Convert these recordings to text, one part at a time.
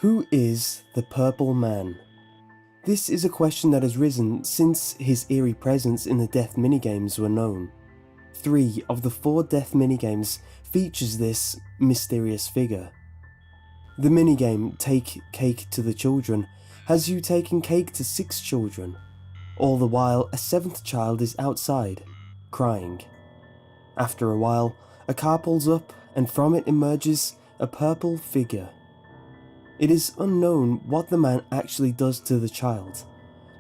Who is the Purple Man? This is a question that has risen since his eerie presence in the death minigames were known. 3 of the 4 death minigames features this mysterious figure. The minigame Take Cake to the Children has you taking cake to 6 children. All the while, a 7th child is outside, crying. After a while, a car pulls up and from it emerges a purple figure. It is unknown what the man actually does to the child,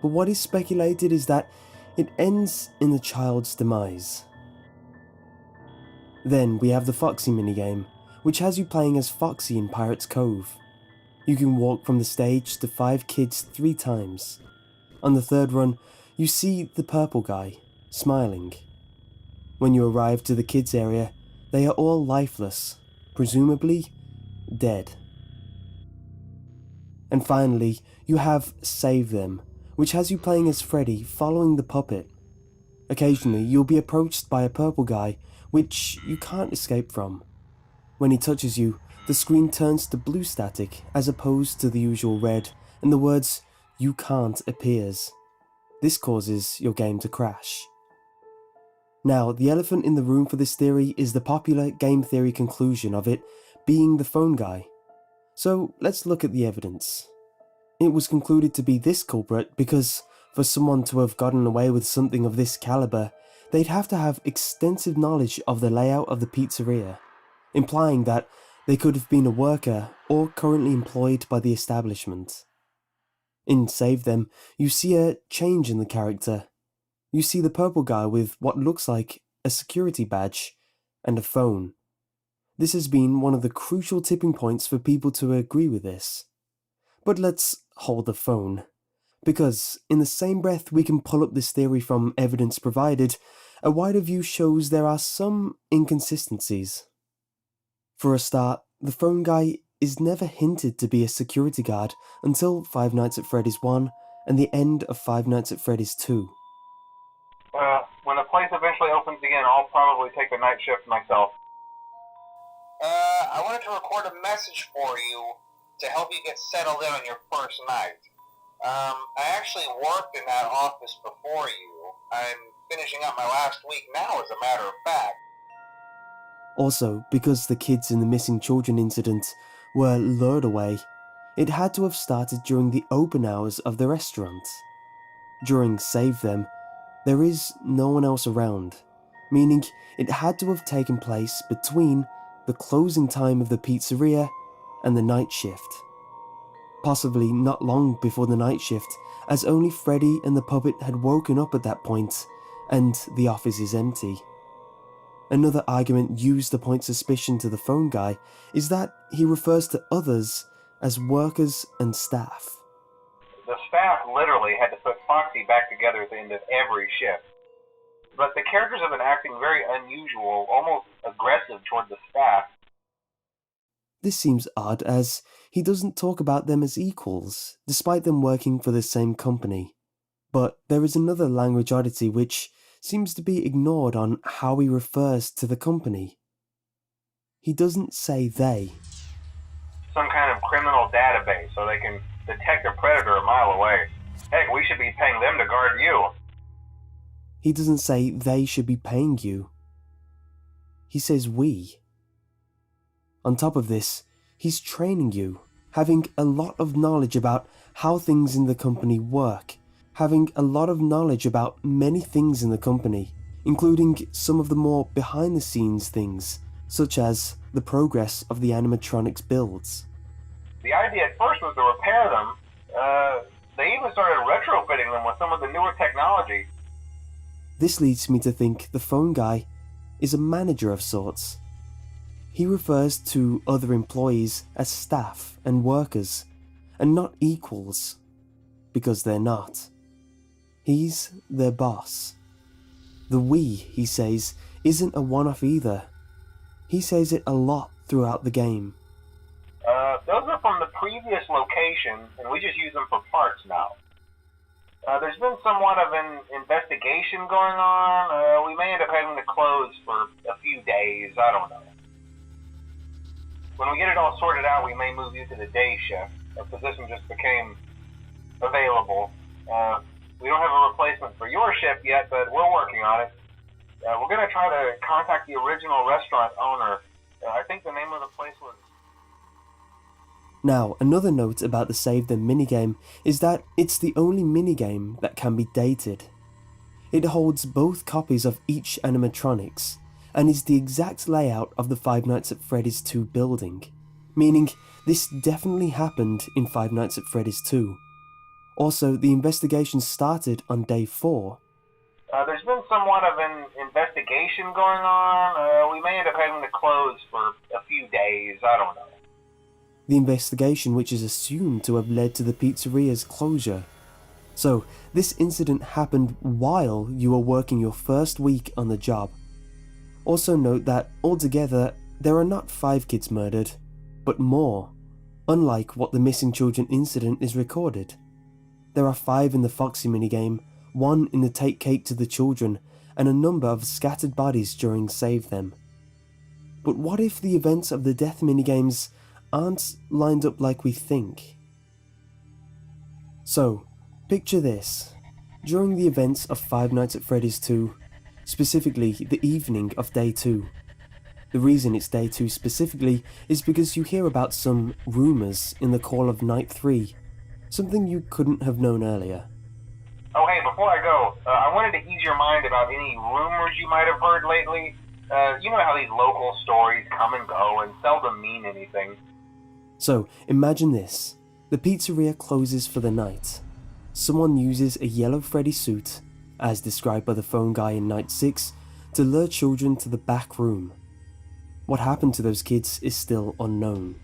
but what is speculated is that it ends in the child's demise. Then we have the Foxy minigame, which has you playing as Foxy in Pirate's Cove. You can walk from the stage to 5 kids 3 times. On the 3rd run, you see the purple guy, smiling. When you arrive to the kids area, they are all lifeless, presumably dead. And finally, you have Save Them, which has you playing as Freddy following the puppet. Occasionally, you'll be approached by a purple guy, which you can't escape from. When he touches you, the screen turns to blue static as opposed to the usual red, and the words "you can't" appears. This causes your game to crash. Now, the elephant in the room for this theory is the popular game theory conclusion of it being the phone guy. So let's look at the evidence. It was concluded to be this culprit because for someone to have gotten away with something of this caliber, they'd have to have extensive knowledge of the layout of the pizzeria, implying that they could have been a worker or currently employed by the establishment. In Save Them, you see a change in the character. You see the purple guy with what looks like a security badge and a phone. This has been one of the crucial tipping points for people to agree with this. But let's hold the phone, because in the same breath we can pull up this theory from evidence provided, a wider view shows there are some inconsistencies. For a start, the phone guy is never hinted to be a security guard until Five Nights at Freddy's 1 and the end of Five Nights at Freddy's 2. When the place eventually opens again, I'll probably take the night shift myself. I wanted to record a message for you to help you get settled in on your first night. I actually worked in that office before you. I'm finishing up my last week now, as a matter of fact. Also, because the kids in the missing children incident were lured away, it had to have started during the open hours of the restaurant. During Save Them, there is no one else around, meaning it had to have taken place between the closing time of the pizzeria and the night shift. Possibly not long before the night shift, as only Freddy and the puppet had woken up at that point, and the office is empty. Another argument used to point suspicion to the phone guy is that he refers to others as workers and staff. The staff literally had to put Foxy back together at the end of every shift. But the characters have been acting very unusual, almost aggressive toward the staff. This seems odd as he doesn't talk about them as equals, despite them working for the same company. But there is another language oddity which seems to be ignored on how he refers to the company. He doesn't say they. Some kind of criminal database so they can detect a predator a mile away. Heck, we should be paying them to guard you. He doesn't say they should be paying you. He says we. On top of this, he's training you, having a lot of knowledge about how things in the company work, having a lot of knowledge about many things in the company, including some of the more behind-the-scenes things, such as the progress of the animatronics builds. The idea at first was to repair them. They even started retrofitting them with some of the newer technology. This leads me to think the phone guy is a manager of sorts. He refers to other employees as staff and workers, and not equals, because they're not. He's their boss. The we, he says, isn't a one-off either. He says it a lot throughout the game. Those are from the previous location, and we just use them for parts now. There's been somewhat of an investigation going on. We may end up having to close for a few days. I don't know. When we get it all sorted out, we may move you to the day shift. a position just became available. We don't have a replacement for your shift yet, but we're working on it. We're going to try to contact the original restaurant owner. I think the name of the place was... Now, another note about the Save Them minigame is that it's the only minigame that can be dated. It holds both copies of each animatronics, and is the exact layout of the Five Nights at Freddy's 2 building, meaning this definitely happened in Five Nights at Freddy's 2. Also, the investigation started on day 4. There's been somewhat of an investigation going on. We may end up having to close for a few days, I don't know. The investigation which is assumed to have led to the pizzeria's closure. So, this incident happened while you were working your first week on the job. Also note that, altogether, there are not 5 kids murdered, but more, unlike what the missing children incident is recorded. There are 5 in the Foxy minigame, 1 in the Take Cake to the Children, and a number of scattered bodies during Save Them. But what if the events of the death minigames aren't lined up like we think? So, picture this. During the events of Five Nights at Freddy's 2, specifically the evening of day 2. The reason it's day 2 specifically is because you hear about some rumours in the call of night 3, something you couldn't have known earlier. Oh hey, before I go, I wanted to ease your mind about any rumors you might have heard lately. You know how these local stories come and go and seldom mean anything. So, imagine this. The pizzeria closes for the night. Someone uses a yellow Freddy suit, as described by the phone guy in night 6, to lure children to the back room. What happened to those kids is still unknown.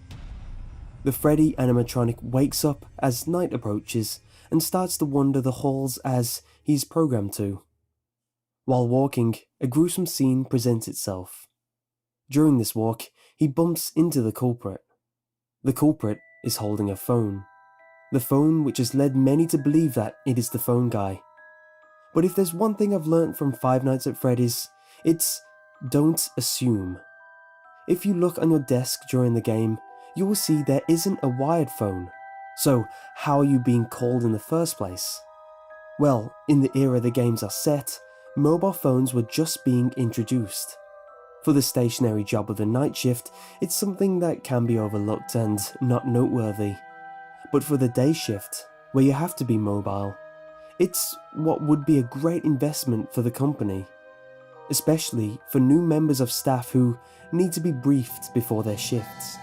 The Freddy animatronic wakes up as night approaches and starts to wander the halls as he's programmed to. While walking, a gruesome scene presents itself. During this walk, he bumps into the culprit. The culprit is holding a phone. The phone which has led many to believe that it is the phone guy. But if there's one thing I've learnt from Five Nights at Freddy's, it's don't assume. If you look on your desk during the game, you will see there isn't a wired phone. So how are you being called in the first place? Well, in the era the games are set, mobile phones were just being introduced. For the stationary job of the night shift, it's something that can be overlooked and not noteworthy. But for the day shift, where you have to be mobile, it's what would be a great investment for the company, especially for new members of staff who need to be briefed before their shifts.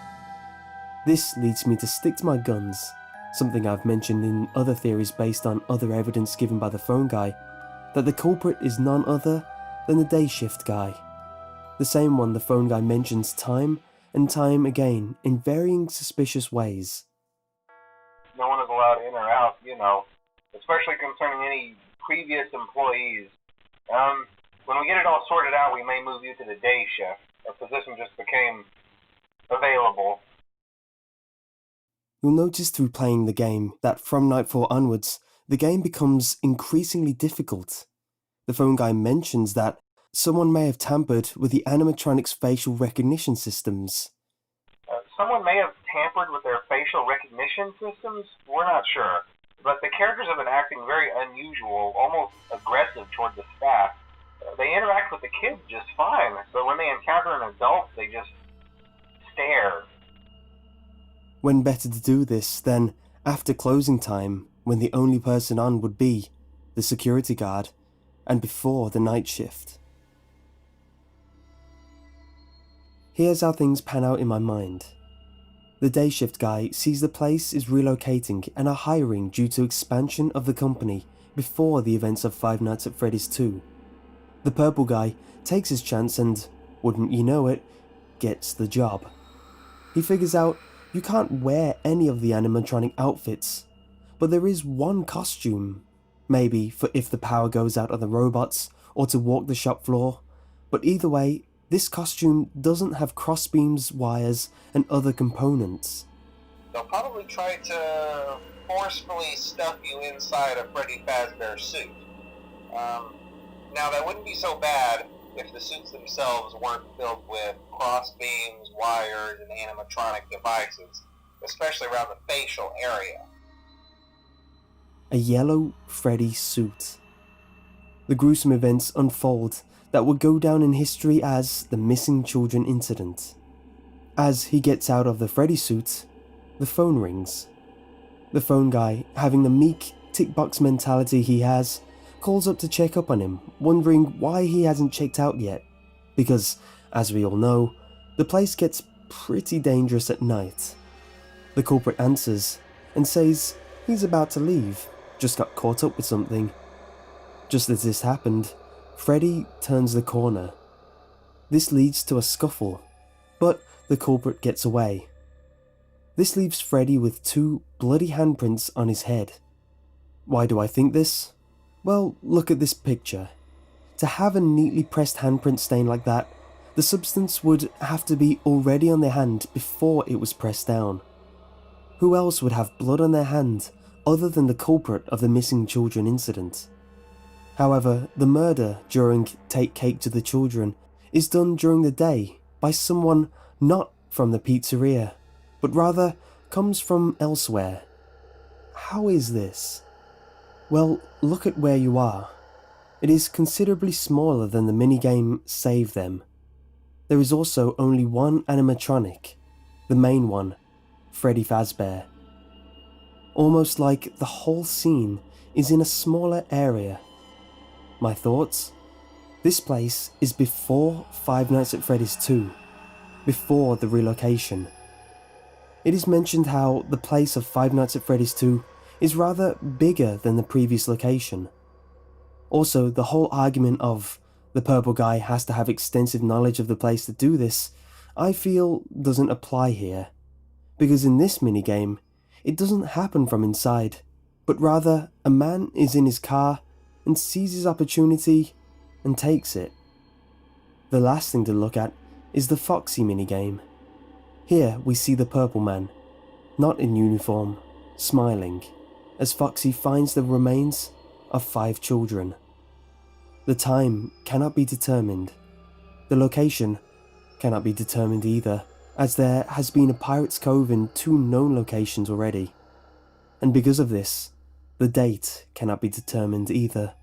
This leads me to stick to my guns, something I've mentioned in other theories based on other evidence given by the phone guy, that the culprit is none other than the day shift guy. The same one the phone guy mentions time and time again in varying suspicious ways. No one is allowed in or out, you know, especially concerning any previous employees. When we get it all sorted out, we may move you to the day shift. A position just became available. You'll notice through playing the game that from night 4 onwards, the game becomes increasingly difficult. The phone guy mentions that someone may have tampered with the animatronic's facial recognition systems. Someone may have tampered with their facial recognition systems? We're not sure. But the characters have been acting very unusual, almost aggressive toward the staff. They interact with the kids just fine, but when they encounter an adult, they just stare. When better to do this than after closing time, when the only person on would be the security guard, and before the night shift. Here's how things pan out in my mind. The day shift guy sees the place is relocating and are hiring due to expansion of the company before the events of Five Nights at Freddy's 2. The purple guy takes his chance and, wouldn't you know it, gets the job. He figures out you can't wear any of the animatronic outfits, but there is one costume, maybe for if the power goes out on the robots or to walk the shop floor, but either way, this costume doesn't have crossbeams, wires, and other components. They'll probably try to forcefully stuff you inside a Freddy Fazbear suit. Now, that wouldn't be so bad if the suits themselves weren't filled with crossbeams, wires, and animatronic devices. especially around the facial area. A yellow Freddy suit. The gruesome events unfold that would go down in history as the missing children incident. As he gets out of the Freddy suit, the phone rings. The phone guy, having the meek tick box mentality he has, calls up to check up on him, wondering why he hasn't checked out yet. Because, as we all know, the place gets pretty dangerous at night. The culprit answers and says he's about to leave, just got caught up with something. Just as this happened, Freddy turns the corner. This leads to a scuffle, but the culprit gets away. This leaves Freddy with 2 bloody handprints on his head. Why do I think this? Well, look at this picture. To have a neatly pressed handprint stain like that, the substance would have to be already on their hand before it was pressed down. Who else would have blood on their hand other than the culprit of the missing children incident? However, the murder during Take Cake to the Children is done during the day by someone not from the pizzeria, but rather comes from elsewhere. How is this? Well, look at where you are. It is considerably smaller than the minigame Save Them. There is also only one animatronic, the main one, Freddy Fazbear. Almost like the whole scene is in a smaller area. My thoughts? This place is before Five Nights at Freddy's 2, before the relocation. It is mentioned how the place of Five Nights at Freddy's 2 is rather bigger than the previous location. Also, the whole argument of the purple guy has to have extensive knowledge of the place to do this, I feel doesn't apply here. Because in this minigame, it doesn't happen from inside, but rather a man is in his car and sees his opportunity and takes it. The last thing to look at is the Foxy minigame. Here we see the purple man, not in uniform, smiling, as Foxy finds the remains of 5 children. The time cannot be determined. The location cannot be determined either, as there has been a Pirate's Cove in 2 known locations already. And because of this, the date cannot be determined either.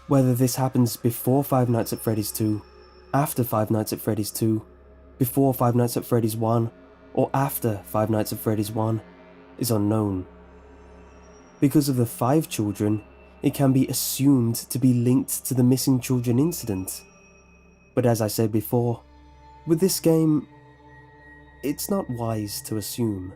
Whether this happens before Five Nights at Freddy's 2, after Five Nights at Freddy's 2, before Five Nights at Freddy's 1, or after Five Nights at Freddy's 1, is unknown. Because of the 5 children, it can be assumed to be linked to the missing children incident. But as I said before, with this game, it's not wise to assume.